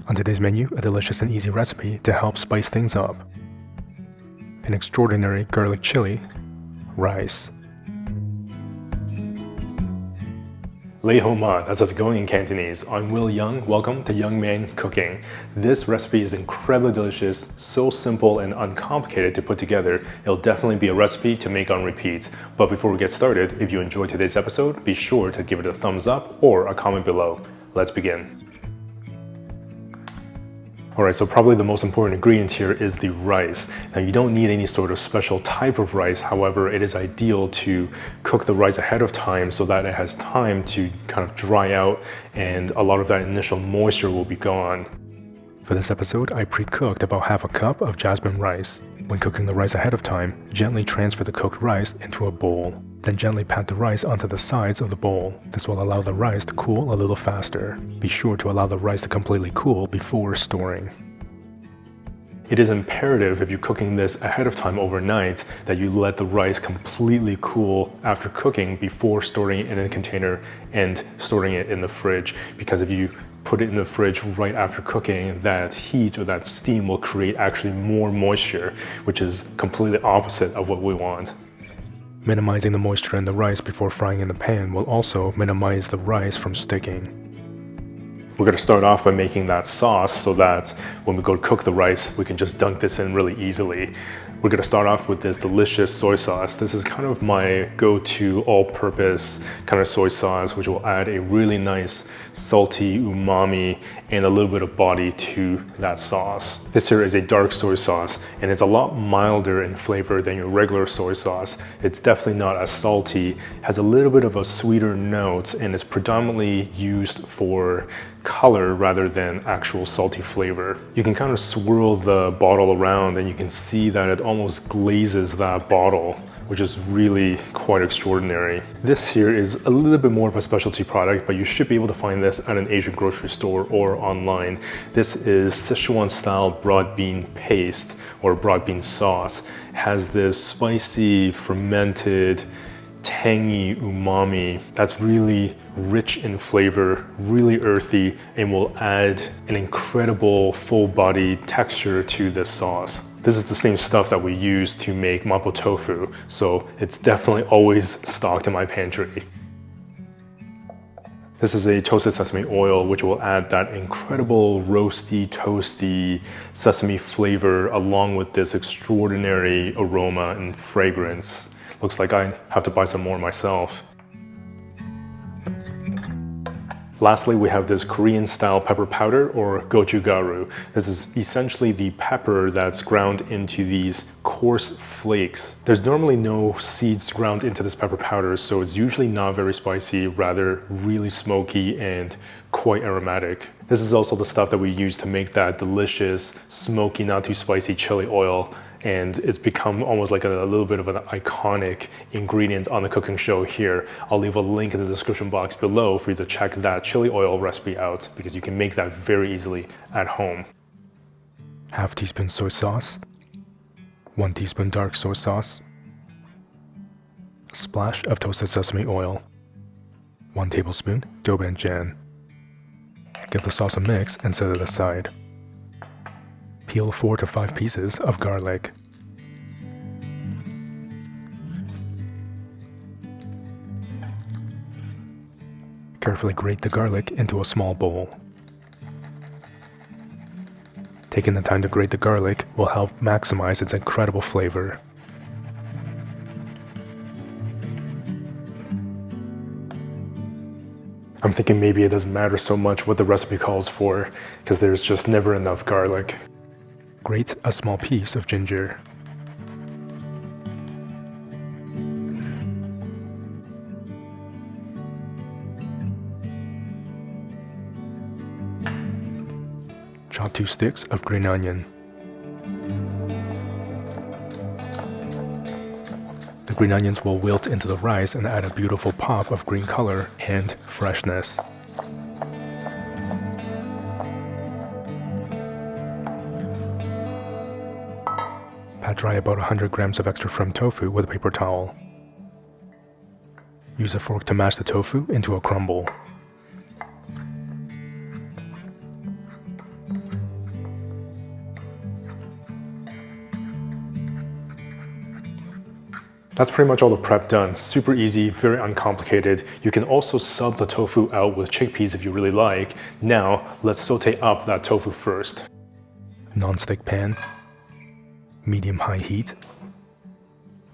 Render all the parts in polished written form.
On today's menu, a delicious and easy recipe to help spice things up. An extraordinary garlic chili, rice. Lei ho ma, that's us going in Cantonese. I'm Yeung, welcome to Young Man Cooking. This recipe is incredibly delicious, so simple and uncomplicated to put together. It'll definitely be a recipe to make on repeat. But before we get started, if you enjoyed today's episode, be sure to give it a thumbs up or a comment below. Let's begin. Alright, so probably the most important ingredient here is the rice. Now you don't need any sort of special type of rice, however it is ideal to cook the rice ahead of time so that it has time to kind of dry out and a lot of that initial moisture will be gone. For this episode, I pre-cooked about half a cup of jasmine rice. When cooking the rice ahead of time, gently transfer the cooked rice into a bowl. Then gently pat the rice onto the sides of the bowl. This will allow the rice to cool a little faster. Be sure to allow the rice to completely cool before storing. It is imperative if you're cooking this ahead of time overnight that you let the rice completely cool after cooking before storing it in a container and storing it in the fridge, because if you put it in the fridge right after cooking, that heat or that steam will create actually more moisture, which is completely opposite of what we want. Minimizing the moisture in the rice before frying in the pan will also minimize the rice from sticking. We're going to start off by making that sauce so that when we go to cook the rice, we can just dunk this in really easily. We're going to start off with this delicious soy sauce. This is kind of my go-to all-purpose kind of soy sauce, which will add a really nice salty umami and a little bit of body to that sauce. This here is a dark soy sauce and it's a lot milder in flavor than your regular soy sauce. It's definitely not as salty, has a little bit of a sweeter note, and it's predominantly used for color rather than actual salty flavor. You can kind of swirl the bottle around and you can see that it almost glazes that bottle, which is really quite extraordinary. This here is a little bit more of a specialty product, but you should be able to find this at an Asian grocery store or online. This is Sichuan style broad bean paste or broad bean sauce. It has this spicy, fermented, tangy umami that's really rich in flavor, really earthy, and will add an incredible full-bodied texture to this sauce. This is the same stuff that we use to make mapo tofu, so it's definitely always stocked in my pantry. This is a toasted sesame oil, which will add that incredible roasty, toasty sesame flavor along with this extraordinary aroma and fragrance. Looks like I have to buy some more myself. Lastly, we have this Korean style pepper powder or gochugaru. This is essentially the pepper that's ground into these coarse flakes. There's normally no seeds ground into this pepper powder, so it's usually not very spicy, rather really smoky and quite aromatic. This is also the stuff that we use to make that delicious, smoky, not too spicy chili oil, and it's become almost like a little bit of an iconic ingredient on the cooking show here. I'll leave a link in the description box below for you to check that chili oil recipe out, because you can make that very easily at home. Half teaspoon soy sauce, 1 teaspoon dark soy sauce, a splash of toasted sesame oil, 1 tablespoon doubanjiang. Give the sauce a mix and set it aside. Peel 4 to 5 pieces of garlic. Carefully grate the garlic into a small bowl. Taking the time to grate the garlic will help maximize its incredible flavor. I'm thinking maybe it doesn't matter so much what the recipe calls for, because there's just never enough garlic. Grate a small piece of ginger. Chop 2 sticks of green onion. The green onions will wilt into the rice and add a beautiful pop of green color and freshness. Pat dry about 100 grams of extra firm tofu with a paper towel. Use a fork to mash the tofu into a crumble. That's pretty much all the prep done. Super easy, very uncomplicated. You can also sub the tofu out with chickpeas if you really like. Now, let's saute up that tofu first. Non-stick pan, medium-high heat,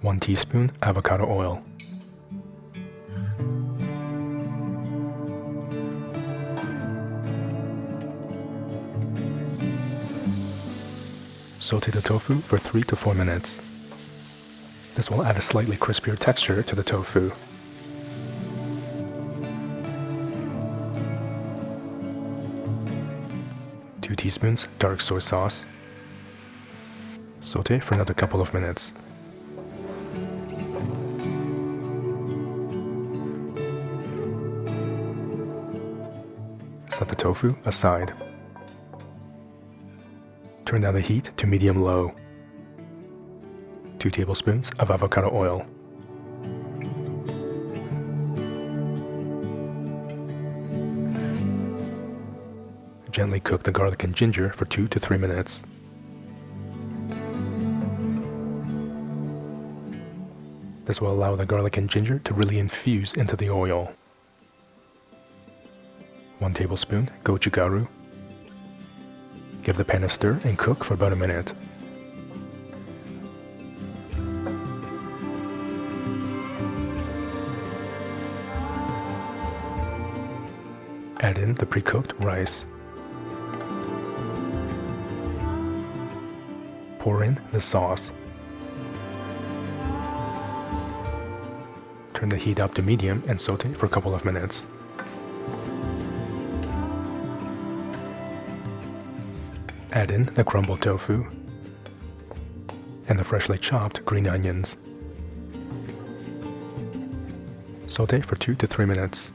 1 teaspoon avocado oil. Saute the tofu for 3 to 4 minutes. This will add a slightly crispier texture to the tofu. Two teaspoons dark soy sauce. Saute for another couple of minutes. Set the tofu aside. Turn down the heat to medium-low. 2 tablespoons of avocado oil. Gently cook the garlic and ginger for 2 to 3 minutes. This will allow the garlic and ginger to really infuse into the oil. 1 tablespoon gochugaru. Give the pan a stir and cook for about a minute. Add in the pre-cooked rice. Pour in the sauce. Turn the heat up to medium and saute for a couple of minutes. Add in the crumbled tofu and the freshly chopped green onions. Saute for 2 to 3 minutes.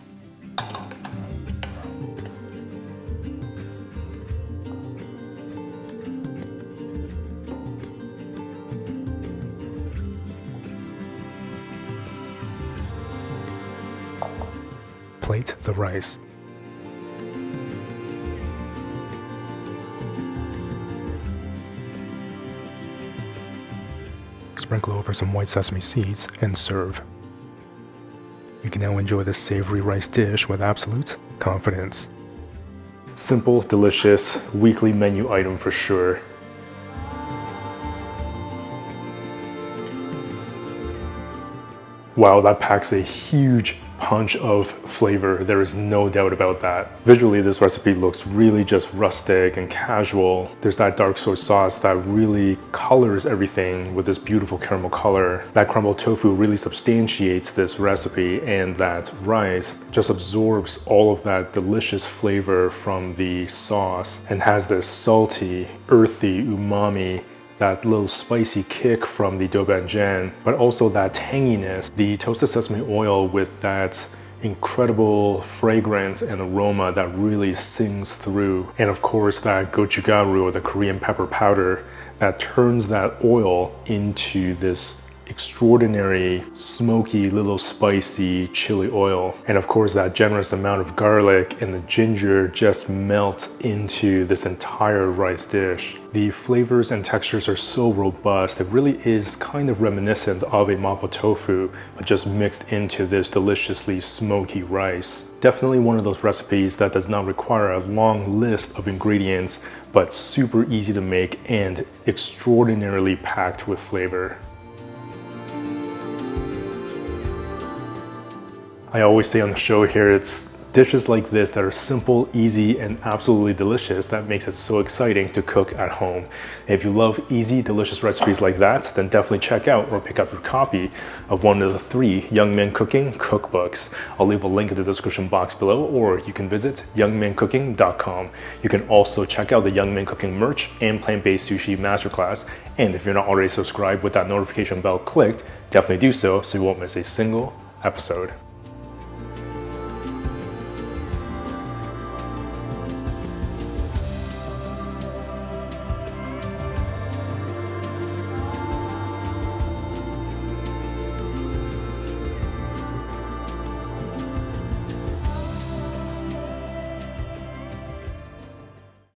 Plate the rice. Sprinkle over some white sesame seeds and serve. You can now enjoy this savory rice dish with absolute confidence. Simple, delicious, weekly menu item for sure. Wow, that packs a huge punch of flavor. There is no doubt about that. Visually, this recipe looks really just rustic and casual. There's that dark soy sauce that really colors everything with this beautiful caramel color. That crumbled tofu really substantiates this recipe, and that rice just absorbs all of that delicious flavor from the sauce and has this salty, earthy umami, that little spicy kick from the doubanjiang, but also that tanginess, the toasted sesame oil with that incredible fragrance and aroma that really sings through. And of course that gochugaru, or the Korean pepper powder, that turns that oil into this extraordinary smoky, little spicy chili oil. And of course that generous amount of garlic and the ginger just melt into this entire rice dish. The flavors and textures are so robust. It really is kind of reminiscent of a mapo tofu, but just mixed into this deliciously smoky rice. Definitely one of those recipes that does not require a long list of ingredients, but super easy to make and extraordinarily packed with flavor. I always say on the show here, it's dishes like this that are simple, easy, and absolutely delicious that makes it so exciting to cook at home. And if you love easy, delicious recipes like that, then definitely check out or pick up your copy of one of the 3 Yeung Cooking cookbooks. I'll leave a link in the description box below, or you can visit youngmancooking.com. You can also check out the Yeung Cooking merch and plant-based sushi masterclass. And if you're not already subscribed with that notification bell clicked, definitely do so you won't miss a single episode.